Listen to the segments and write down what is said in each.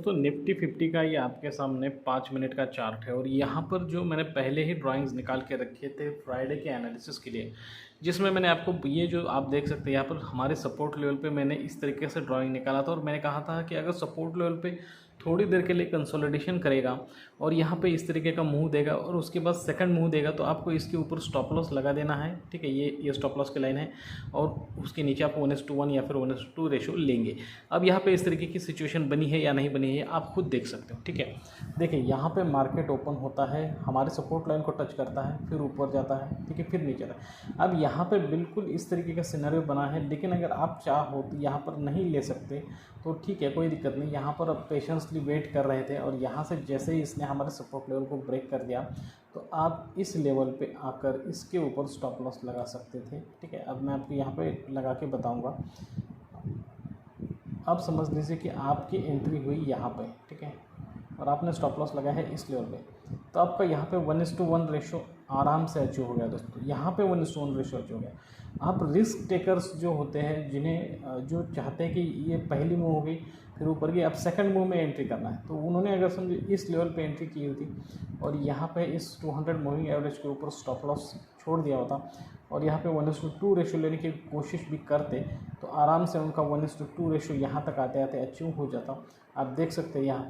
दोस्तों निफ्टी 50 का ये आपके सामने 5 मिनट का चार्ट है और यहाँ पर जो मैंने पहले ही ड्राइंग्स निकाल के रखे थे फ्राइडे के एनालिसिस के लिए, जिसमें मैंने आपको ये जो आप देख सकते हैं यहाँ पर हमारे सपोर्ट लेवल पे मैंने इस तरीके से ड्राइंग निकाला था और मैंने कहा था कि अगर सपोर्ट लेवल पे थोड़ी देर के लिए कंसोलिडेशन करेगा और यहाँ पे इस तरीके का मूव देगा और उसके बाद सेकंड मूव देगा तो आपको इसके ऊपर स्टॉप लॉस लगा देना है। ठीक है, ये स्टॉप लॉस की लाइन है और उसके नीचे आप 1:1 या फिर 1:2 रेशो लेंगे। अब यहाँ पे इस तरीके की सिचुएशन बनी है या नहीं बनी है आप खुद देख सकते हो। ठीक है, देखिए यहाँ पे मार्केट ओपन होता है, हमारे सपोर्ट लाइन को टच करता है, फिर ऊपर जाता है, ठीक है, फिर नीचे आता है। अब यहाँ पे बिल्कुल इस तरीके का सिनेरियो बना है, लेकिन अगर आप चाहो तो यहाँ पर नहीं ले सकते तो ठीक है, कोई दिक्कत नहीं। यहाँ पर अब पेशेंसली वेट कर रहे थे और यहाँ से जैसे ही इसने हमारे सपोर्ट लेवल को ब्रेक कर दिया तो आप इस लेवल पे आकर इसके ऊपर स्टॉप लॉस लगा सकते थे। ठीक है, अब मैं आपको यहाँ पे लगा के बताऊँगा। अब समझ लीजिए कि आपकी एंट्री हुई यहाँ पे, ठीक है, और आपने स्टॉप लॉस लगाया है इस लेवल पे, तो आपका यहाँ पे 1:1 रेशो आराम से अचीव हो गया दोस्तों। यहाँ पे 1:1 रेशो अचीव हो गया। आप रिस्क टेकर्स जो होते हैं, जिन्हें जो चाहते हैं कि ये पहली मूव हो गई फिर ऊपर गई, अब सेकंड मूव में एंट्री करना है, तो उन्होंने अगर समझे इस लेवल पे एंट्री की होती और यहाँ पे इस 200 मूविंग एवरेज के ऊपर स्टॉप लॉस छोड़ दिया होता और यहाँ पे 1:2 रेशो लेने की कोशिश भी करते तो आराम से उनका 1:2 रेशो यहाँ तक आते आते अचीव हो जाता। आप देख सकते हैं यहाँ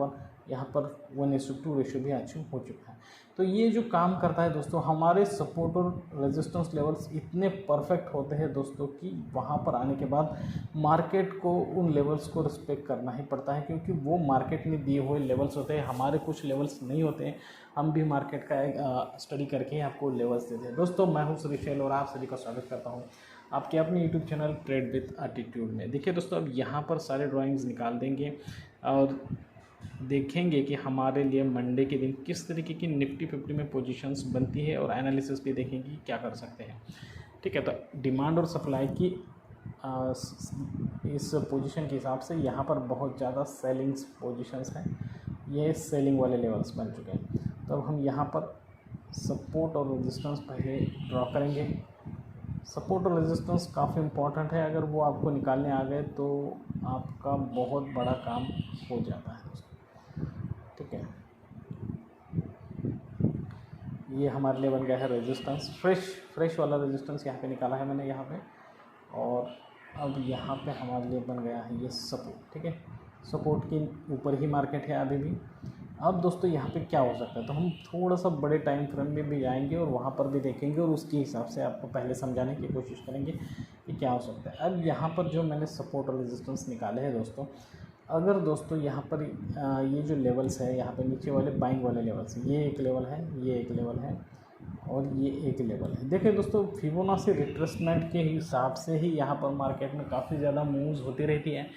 पर 1:2 रेशो भी अचीव हो चुका है। तो ये जो काम करता है दोस्तों, हमारे सपोर्ट और रेजिस्टेंस लेवल्स इतने परफेक्ट होते हैं दोस्तों कि वहाँ पर आने के बाद मार्केट को उन लेवल्स को रिस्पेक्ट करना ही पड़ता है, क्योंकि वो मार्केट में दिए हुए लेवल्स होते हैं। हमारे कुछ लेवल्स नहीं होते हैं, हम भी मार्केट का स्टडी करके आपको लेवल्स देते हैं। दोस्तों मैं हूँ श्रीशैल और आप सभी का स्वागत करता हूँ आपके अपने YouTube channel trade with attitude में। देखिए दोस्तों, अब यहाँ पर सारे ड्राइंग्स निकाल देंगे और देखेंगे कि हमारे लिए मंडे के दिन किस तरीके की निफ्टी 50 में पोजीशंस बनती है और एनालिसिस भी देखेंगे क्या कर सकते हैं। ठीक है, तो डिमांड और सप्लाई की इस पोजीशन के हिसाब से यहाँ पर बहुत ज़्यादा सेलिंग्स पोजीशंस हैं, ये सेलिंग वाले लेवल्स बन चुके हैं। तो अब हम यहाँ पर सपोर्ट और रेजिस्टेंस पहले ड्रॉ करेंगे। सपोर्ट और रेजिस्टेंस काफ़ी इम्पॉर्टेंट है, अगर वो आपको निकालने आ गए तो आपका बहुत बड़ा काम हो जाता है दोस्तों। ठीक है, ये हमारे लिए बन गया है रेजिस्टेंस, फ्रेश वाला रेजिस्टेंस यहाँ पे निकाला है मैंने यहाँ पे, और अब यहाँ पे हमारे लिए बन गया है ये सपोर्ट। ठीक है, सपोर्ट के ऊपर ही मार्केट है अभी भी। अब दोस्तों यहाँ पे क्या हो सकता है, तो हम थोड़ा सा बड़े टाइम फ्रेम में भी जाएंगे और वहाँ पर भी देखेंगे और उसके हिसाब से आपको पहले समझाने की कोशिश करेंगे कि क्या हो सकता है। अब यहाँ पर जो मैंने सपोर्ट और रेजिस्टेंस निकाले हैं दोस्तों, अगर दोस्तों यहाँ पर ये जो लेवल्स है, यहाँ पे नीचे वाले बाइंग वाले लेवल्स, ये एक लेवल है, ये एक लेवल है और ये एक लेवल है। देखिए दोस्तों, फिबोनाची रिट्रेसमेंट के हिसाब से ही यहाँ पर मार्केट में काफ़ी ज़्यादा मूव्स होती रहती हैं।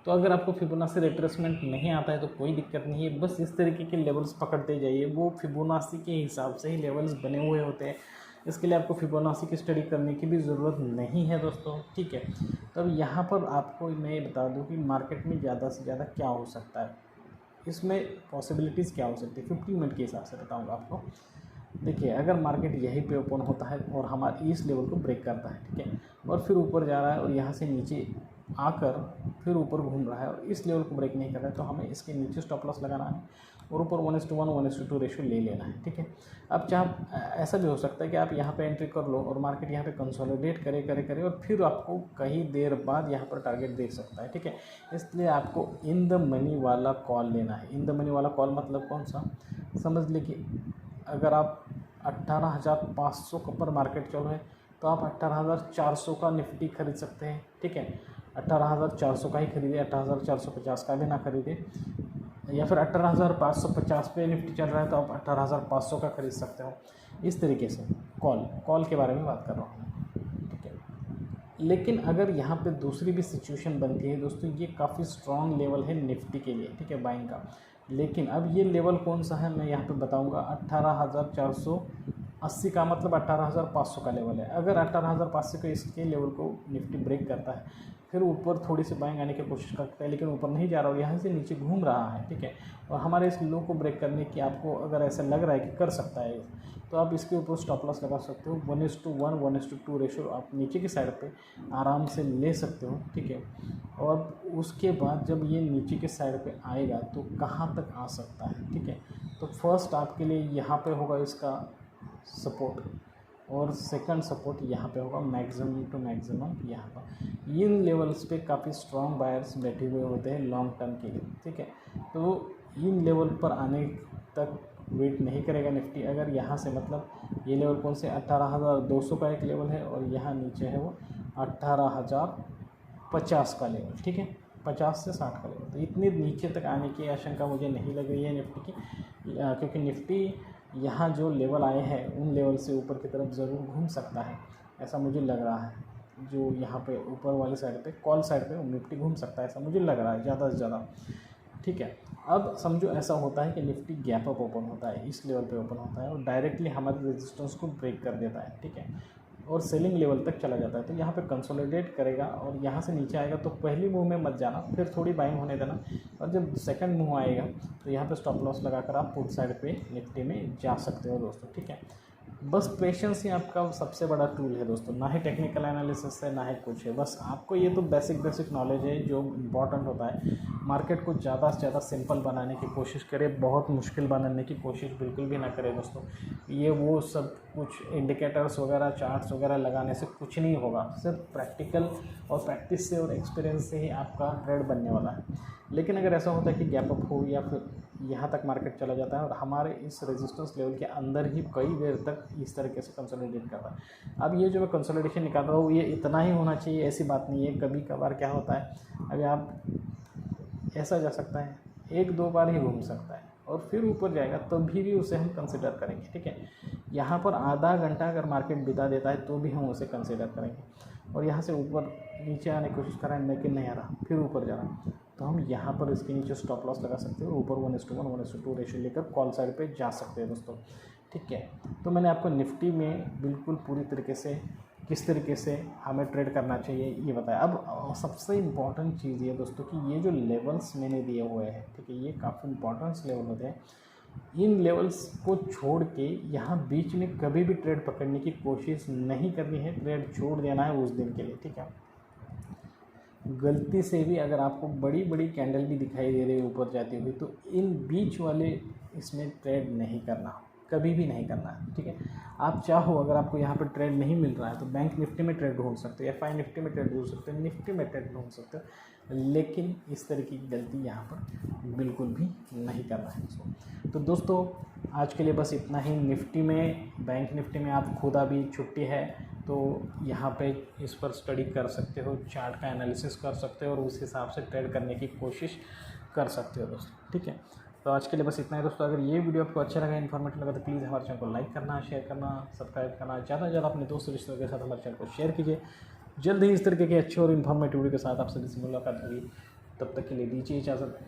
तो अगर आपको फिबोनाची रिट्रेसमेंट नहीं आता है तो कोई दिक्कत नहीं है, बस इस तरीके के लेवल्स पकड़ते जाइए। वो फिबोनाची के हिसाब से ही लेवल्स बने हुए होते हैं, इसके लिए आपको फिबोनाची की स्टडी करने की भी ज़रूरत नहीं है दोस्तों। ठीक है, तो अब यहाँ पर आपको मैं बता दूँ कि मार्केट में ज़्यादा से ज़्यादा क्या हो सकता है, इसमें पॉसिबिलिटीज़ क्या हो सकती है 50 मिनट के हिसाब से बताऊँगा आपको। देखिए, अगर मार्केट यहीं पे ओपन होता है और हमारे इस लेवल को ब्रेक करता है, ठीक है, और फिर ऊपर जा रहा है और यहाँ से नीचे आकर फिर ऊपर घूम रहा है और इस लेवल को ब्रेक नहीं कर रहा है, तो हमें इसके नीचे स्टॉप लॉस लगाना है और ऊपर 1:1 1:2 रेशो ले लेना है। ठीक है, अब चाहे ऐसा भी हो सकता है कि आप यहाँ पे एंट्री कर लो और मार्केट यहाँ पे कंसोलिडेट करे और फिर आपको कहीं देर बाद यहाँ पर टारगेट देख सकता है। ठीक है, इसलिए आपको इन द मनी वाला कॉल लेना है। इन द मनी वाला कॉल मतलब कौन सा, समझ लीजिए अगर आप 18,500 का पर मार्केट चल रहा है तो आप 18,400 का निफ्टी खरीद सकते हैं। ठीक है, 18,400 का ही खरीदे, 18,450 का भी ना खरीदे, या फिर 18,550 पे निफ्टी चल रहा है तो आप 18,500 का खरीद सकते हो। इस तरीके से कॉल के बारे में बात कर रहा हूँ। ठीक है, लेकिन अगर यहाँ पे दूसरी भी सिचुएशन बनती है दोस्तों, ये काफ़ी स्ट्रॉन्ग लेवल है निफ्टी के लिए, ठीक है, बाइंग का। लेकिन अब ये लेवल कौन सा है मैं यहाँ पे बताऊँगा। 18,480 का मतलब 18,500 का लेवल है। अगर 18,500 के इसके लेवल को निफ्टी ब्रेक करता है फिर ऊपर थोड़ी सी बाएं आने की कोशिश करता है, लेकिन ऊपर नहीं जा रहा और यहाँ से नीचे घूम रहा है, ठीक है। और हमारे इस लो को ब्रेक करने की आपको अगर ऐसा लग रहा है कि कर सकता है, तो आप इसके ऊपर स्टॉप लॉस लगा सकते हो। 1:1 1:2 रेशो आप नीचे की साइड पे आराम से ले सकते हो, ठीक है। और उसके बाद जब ये नीचे की साइड पे आएगा तो कहाँ तक आ सकता है, ठीक है। तो फर्स्ट आपके लिए यहाँ पे होगा इसका सपोर्ट, और सेकंड सपोर्ट यहाँ पे होगा मैक्सिमम टू मैक्सिमम यहाँ पर। इन लेवल्स पे काफ़ी स्ट्रॉन्ग बायर्स बैठे हुए होते हैं लॉन्ग टर्म के लिए, ठीक है। तो इन लेवल पर आने तक वेट नहीं करेगा निफ्टी। अगर यहाँ से मतलब ये लेवल कौन से 18,200 का एक लेवल है, और यहाँ नीचे है वो 18,050 का लेवल, ठीक है, 50 से 60 का लेवल। तो इतनी नीचे तक आने की आशंका मुझे नहीं लग रही है निफ्टी की, क्योंकि निफ्टी यहाँ जो लेवल आए हैं उन लेवल से ऊपर की तरफ ज़रूर घूम सकता है, ऐसा मुझे लग रहा है। जो यहाँ पे ऊपर वाली साइड पे कॉल साइड पे निफ्टी घूम सकता है, ऐसा मुझे लग रहा है ज़्यादा से ज़्यादा, ठीक है। अब समझो ऐसा होता है कि निफ्टी गैप अप ओपन होता है, इस लेवल पे ओपन होता है और डायरेक्टली हमारे रेजिस्टेंस को ब्रेक कर देता है, ठीक है, और सेलिंग लेवल तक चला जाता है। तो यहाँ पे कंसोलिडेट करेगा और यहाँ से नीचे आएगा, तो पहली मूव में मत जाना, फिर थोड़ी बाइंग होने देना, और जब सेकंड मूव आएगा तो यहाँ पे स्टॉप लॉस लगाकर आप पुट साइड पे निफ्टी में जा सकते हो दोस्तों, ठीक है। बस पेशेंस ही आपका सबसे बड़ा टूल है दोस्तों, ना ही टेक्निकल एनालिसिस है, ना ही कुछ है। बस आपको ये तो बेसिक नॉलेज है जो इम्पॉर्टेंट होता है। मार्केट को ज़्यादा से ज़्यादा सिंपल बनाने की कोशिश करें, बहुत मुश्किल बनाने की कोशिश बिल्कुल भी ना करें दोस्तों। ये वो सब कुछ इंडिकेटर्स वगैरह, चार्ट्स वगैरह लगाने से कुछ नहीं होगा, सिर्फ प्रैक्टिकल और प्रैक्टिस से और एक्सपीरियंस से ही आपका ट्रेड बनने वाला है। लेकिन अगर ऐसा होता है कि गैप अप हो या फिर यहाँ तक मार्केट चला जाता है और हमारे इस रेजिस्टेंस लेवल के अंदर ही कई देर तक इस तरीके से कंसोलिडेट करता है। अब ये जो मैं कंसोलिडेशन निकाल रहा हूँ ये इतना ही होना चाहिए, ऐसी बात नहीं है। कभी कभार क्या होता है, अभी आप ऐसा जा सकता है, 1-2 बार ही घूम सकता है और फिर ऊपर जाएगा, तभी भी उसे हम कंसिडर करेंगे, ठीक है। यहाँ पर आधा घंटा अगर मार्केट बिता देता है तो भी हम उसे कंसिडर करेंगे। और यहाँ से ऊपर नीचे आने की कोशिश कर रहे हैं लेकिन नहीं आ रहा, फिर ऊपर जा रहा, तो हम यहाँ पर इसके नीचे स्टॉप लॉस लगा सकते हो, ऊपर 1:1 1:2 रेशियो लेकर कॉल साइड पे जा सकते हैं दोस्तों, ठीक है। तो मैंने आपको निफ्टी में बिल्कुल पूरी तरीके से किस तरीके से हमें ट्रेड करना चाहिए ये बताया। अब सबसे इम्पॉर्टेंट चीज़ ये दोस्तों कि ये जो लेवल्स मैंने दिए हुए हैं, ठीक है, ये काफ़ी इंपॉर्टेंट लेवल होते हैं। इन लेवल्स को छोड़ के यहाँ बीच में कभी भी ट्रेड पकड़ने की कोशिश नहीं करनी है, ट्रेड छोड़ देना है उस दिन के लिए, ठीक है। गलती से भी अगर आपको बड़ी बड़ी कैंडल भी दिखाई दे रही है ऊपर जाती हुई, तो इन बीच वाले इसमें ट्रेड नहीं करना, कभी भी नहीं करना है, ठीक है। आप चाहो अगर आपको यहाँ पर ट्रेड नहीं मिल रहा है तो बैंक निफ्टी में ट्रेड ढूंढ सकते हो, FI निफ्टी में ट्रेड ढूंढ सकते हो, निफ्टी में ट्रेड ढूंढ सकते हो, लेकिन इस तरीके की गलती यहाँ पर बिल्कुल भी नहीं करना है दोस्तों। तो दोस्तों आज के लिए बस इतना ही। निफ्टी में, बैंक निफ्टी में आप खुद अभी छुट्टी है तो यहाँ पे इस पर स्टडी कर सकते हो, चार्ट का एनालिसिस कर सकते हो और उस हिसाब से ट्रेड करने की कोशिश कर सकते हो दोस्तों, ठीक है। तो आज के लिए बस इतना है दोस्तों। अगर ये वीडियो आपको अच्छा लगा, इन्फॉर्मेटिव लगा, तो प्लीज़ हमारे चैनल को लाइक करना, शेयर करना, सब्सक्राइब करना, ज़्यादा से ज़्यादा अपने दोस्तों रिश्तेदारों के साथ हमारे चैनल को शेयर कीजिए। जल्द ही इस तरीके के अच्छे और इन्फॉर्मेटिव वीडियो के साथ आपसे मुलाकात होगी, तब तक के लिए दीजिए इजाज़त।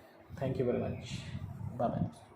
Thank you very much, bye bye.